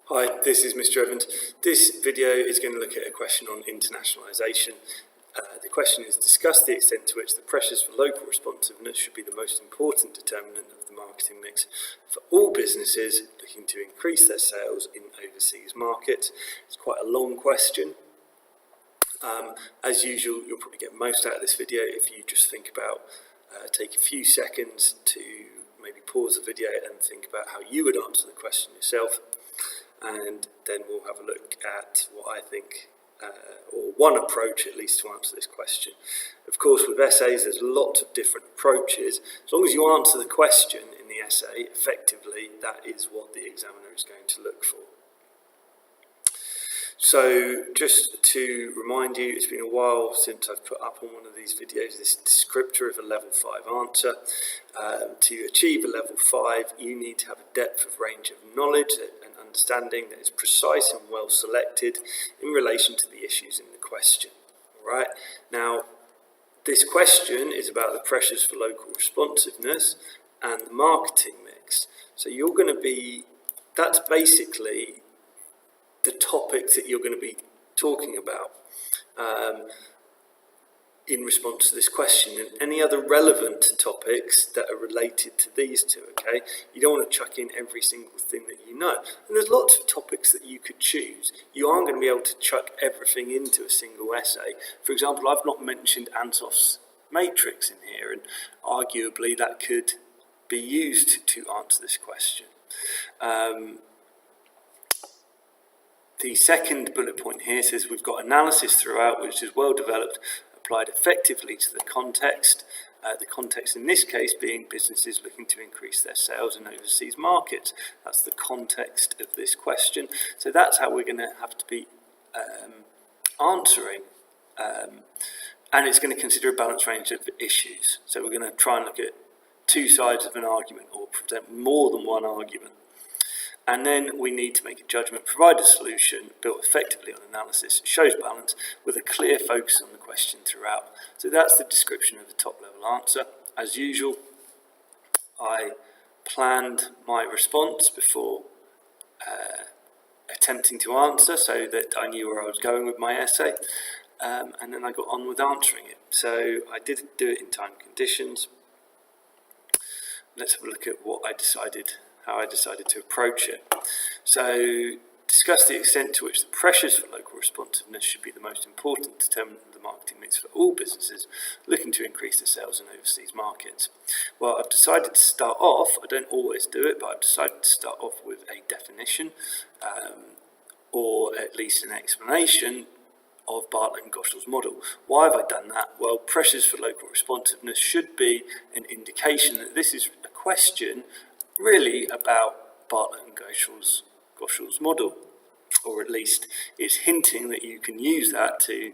Hi, this is Mr. Evans. This video is going to look at a question on internationalisation. The question is, discuss the extent to which the pressures for local responsiveness should be the most important determinant of the marketing mix for all businesses looking to increase their sales in overseas markets. It's quite a long question. As usual, you'll probably get most out of this video if you just think about, take a few seconds to maybe pause the video and think about how you would answer the question yourself. And then we'll have a look at what I think, or one approach at least to answer this question. Of course, with essays, there's lots of different approaches. As long as you answer the question in the essay effectively, that is what the examiner is going to look for. So just to remind you, it's been a while since I've put up on one of these videos this descriptor of a level 5 answer. To achieve a level 5, you need to have a depth of range of knowledge and understanding that is precise and well selected in relation to the issues in the question. All right. Now, this question is about the pressures for local responsiveness and the marketing mix. So you're going to be, that's basically the topics that you're going to be talking about in response to this question, and any other relevant topics that are related to these two, okay? You don't want to chuck in every single thing that you know. And there's lots of topics that you could choose. You aren't going to be able to chuck everything into a single essay. For example, I've not mentioned Ansoff's matrix in here, and arguably that could be used to answer this question. The second bullet point here says we've got analysis throughout, which is well developed, applied effectively to the context. The context in this case being businesses looking to increase their sales in overseas markets. That's the context of this question. So that's how we're going to have to be answering. And it's going to consider a balanced range of issues. So we're going to try and look at two sides of an argument, or present more than one argument. And then we need to make a judgment, provide a solution built effectively on analysis, shows balance with a clear focus on the question throughout. So that's the description of the top level answer. As usual, I planned my response before attempting to answer so that I knew where I was going with my essay, and then I got on with answering it. So I did do it in time conditions. Let's have a look at what I decided, how I decided to approach it. So, discuss the extent to which the pressures for local responsiveness should be the most important determinant of the marketing mix for all businesses looking to increase their sales in overseas markets. Well, I've decided to start off, I don't always do it, but I've decided to start off with a definition, or at least an explanation of Bartlett and Ghoshal's model. Why have I done that? Well, pressures for local responsiveness should be an indication that this is a question really about Bartlett and Ghoshal's model, or at least it's hinting that you can use that to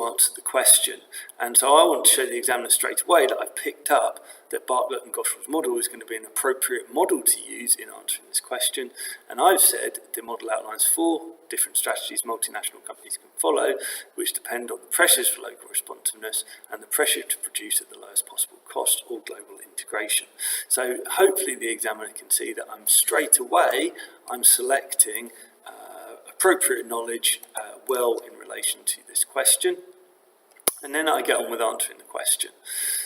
answer the question. And so I want to show the examiner straight away that I've picked up that Bartlett and Ghoshal's model is going to be an appropriate model to use in answering this question. And I've said the model outlines 4 different strategies multinational companies can follow, which depend on the pressures for local responsiveness and the pressure to produce at the lowest possible cost or global integration. So hopefully the examiner can see that I'm selecting appropriate knowledge well in relation to this question. And then I get on with answering the question.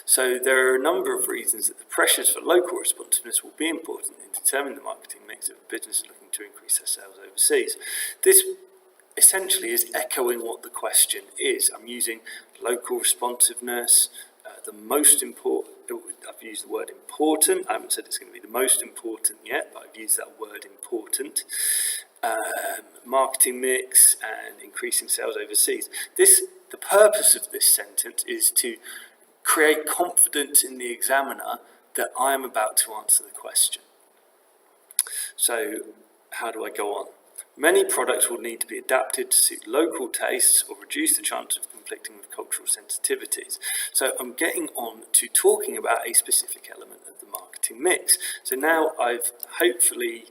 So there are a number of reasons that the pressures for local responsiveness will be important in determining the marketing mix of a business looking to increase their sales overseas. This essentially is echoing what the question is. I'm using local responsiveness, the most important, I've used the word important. I haven't said it's going to be the most important yet, but I've used that word important. Marketing mix and increasing sales overseas. The purpose of this sentence is to create confidence in the examiner that I am about to answer the question. So, how do I go on? Many products will need to be adapted to suit local tastes or reduce the chance of conflicting with cultural sensitivities. So I'm getting on to talking about a specific element of the marketing mix. So now I've hopefully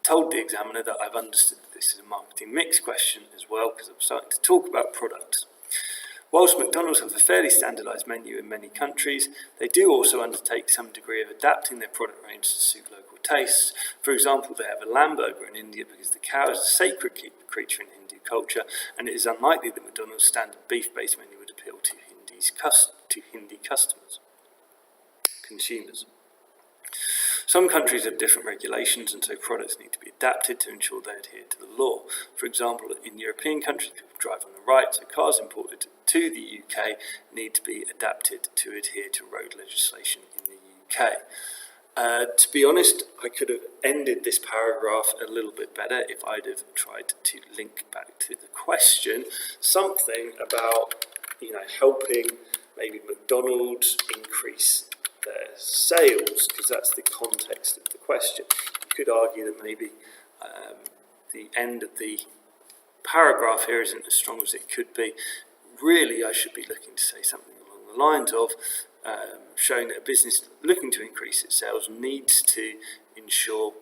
told the examiner that I've understood that this is a marketing mix question as well, because I'm starting to talk about products. Whilst McDonald's have a fairly standardised menu in many countries, they do also undertake some degree of adapting their product range to suit local tastes. For example, they have a lamb burger in India because the cow is a sacred creature in Hindu culture, and it is unlikely that McDonald's standard beef-based menu would appeal to Hindi consumers. Some countries have different regulations, and so products need to be adapted to ensure they adhere to the law. For example, in European countries, people drive on the right, so cars imported to the UK need to be adapted to adhere to road legislation in the UK. To be honest, I could have ended this paragraph a little bit better if I'd have tried to link back to the question, something about, helping maybe McDonald's increase their sales, because that's the context of the question. You could argue that maybe the end of the paragraph here isn't as strong as it could be. Really, I should be looking to say something along the lines of showing that a business looking to increase its sales needs to ensure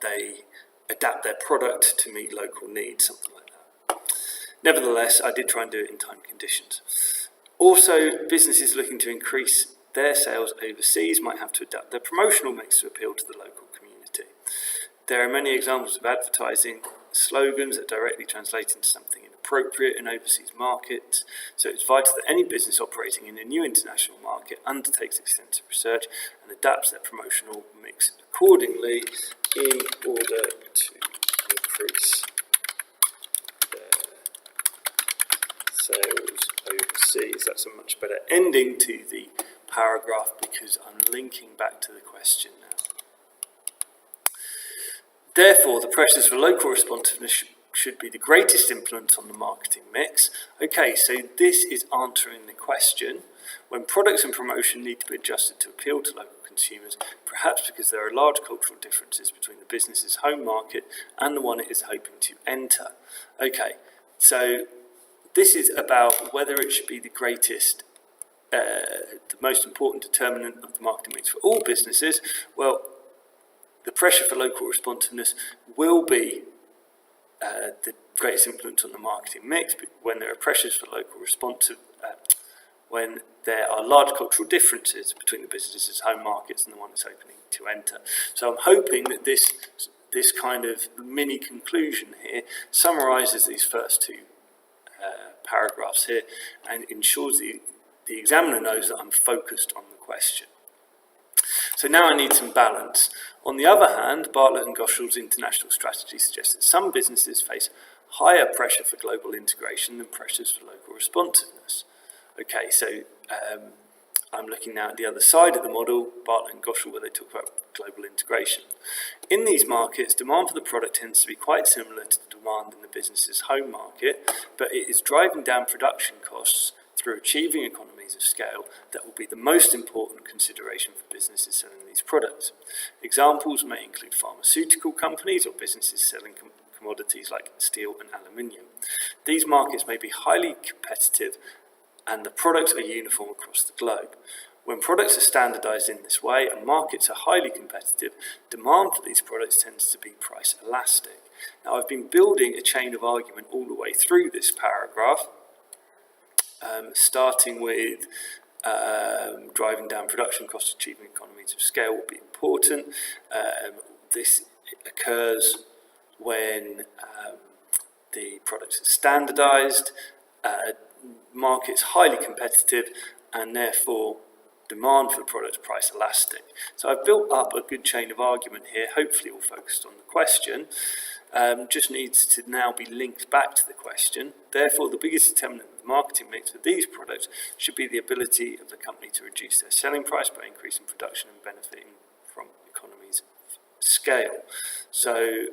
they adapt their product to meet local needs, something like that. Nevertheless, I did try and do it in time conditions. Also, businesses looking to increase their sales overseas might have to adapt their promotional mix to appeal to the local community. There are many examples of advertising slogans that directly translate into something inappropriate in overseas markets, so it's vital that any business operating in a new international market undertakes extensive research and adapts their promotional mix accordingly in order to increase their sales overseas. That's a much better ending to the paragraph because I'm linking back to the question now. Therefore, the pressures for local responsiveness should be the greatest influence on the marketing mix. Okay, so this is answering the question. When products and promotion need to be adjusted to appeal to local consumers, perhaps because there are large cultural differences between the business's home market and the one it is hoping to enter. Okay, so this is about whether it should be the greatest, the most important determinant of the marketing mix for all businesses. Well, the pressure for local responsiveness will be the greatest influence on the marketing mix when there are pressures for local when there are large cultural differences between the business's home markets and the one it's opening to enter. So I'm hoping that this kind of mini conclusion here summarises these first two paragraphs here and ensures the examiner knows that I'm focused on the question. So now I need some balance. On the other hand, Bartlett and Ghoshal's international strategy suggests that some businesses face higher pressure for global integration than pressures for local responsiveness. Okay, so I'm looking now at the other side of the model, Bartlett and Ghoshal, where they talk about global integration. In these markets, demand for the product tends to be quite similar to the demand in the business's home market, but it is driving down production costs through achieving economies of scale that will be the most important consideration for businesses selling these products. Examples may include pharmaceutical companies or businesses selling commodities like steel and aluminium. These markets may be highly competitive and the products are uniform across the globe. When products are standardised in this way and markets are highly competitive, demand for these products tends to be price elastic. Now, I've been building a chain of argument all the way through this paragraph, starting with driving down production costs, achieving economies of scale will be important. This occurs when the products are standardised, markets highly competitive, and therefore demand for products price elastic. So I've built up a good chain of argument here, hopefully all focused on the question. Just needs to now be linked back to the question. Therefore, the biggest determinant of the marketing mix for these products should be the ability of the company to reduce their selling price by increasing production and benefiting from economies of scale. So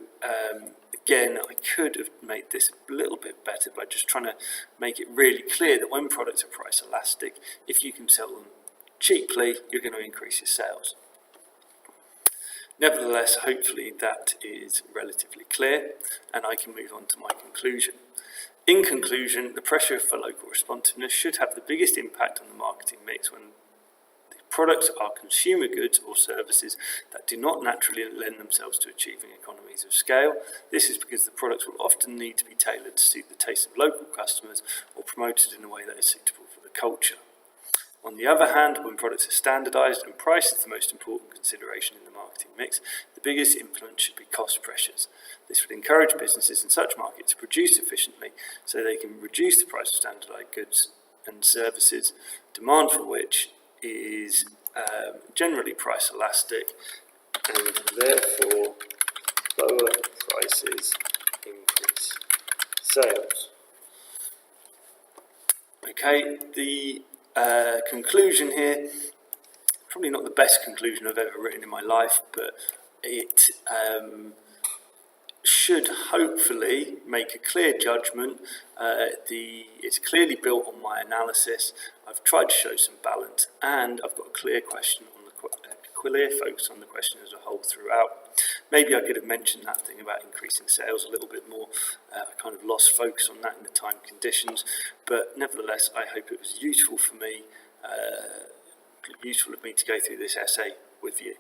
again, I could have made this a little bit better by just trying to make it really clear that when products are price elastic, if you can sell them cheaply, you're going to increase your sales. Nevertheless, hopefully that is relatively clear, and I can move on to my conclusion. In conclusion, the pressure for local responsiveness should have the biggest impact on the marketing mix when the Products are consumer goods or services that do not naturally lend themselves to achieving economies of scale. This is because the products will often need to be tailored to suit the taste of local customers or promoted in a way that is suitable for the culture. On the other hand, when products are standardised and price is the most important consideration in the marketing mix, the biggest influence should be cost pressures. This would encourage businesses in such markets to produce efficiently so they can reduce the price of standardised goods and services, demand for which is generally price elastic, and therefore lower prices increase sales. Okay, the conclusion here, probably not the best conclusion I've ever written in my life, but it should hopefully make a clear judgment. It's clearly built on my analysis. I've tried to show some balance, and I've got a clear question on clear focus on the question as a whole throughout. Maybe I could have mentioned that thing about increasing sales a little bit more. I kind of lost focus on that in the time conditions, but nevertheless, I hope it was useful for me, useful of me to go through this essay with you.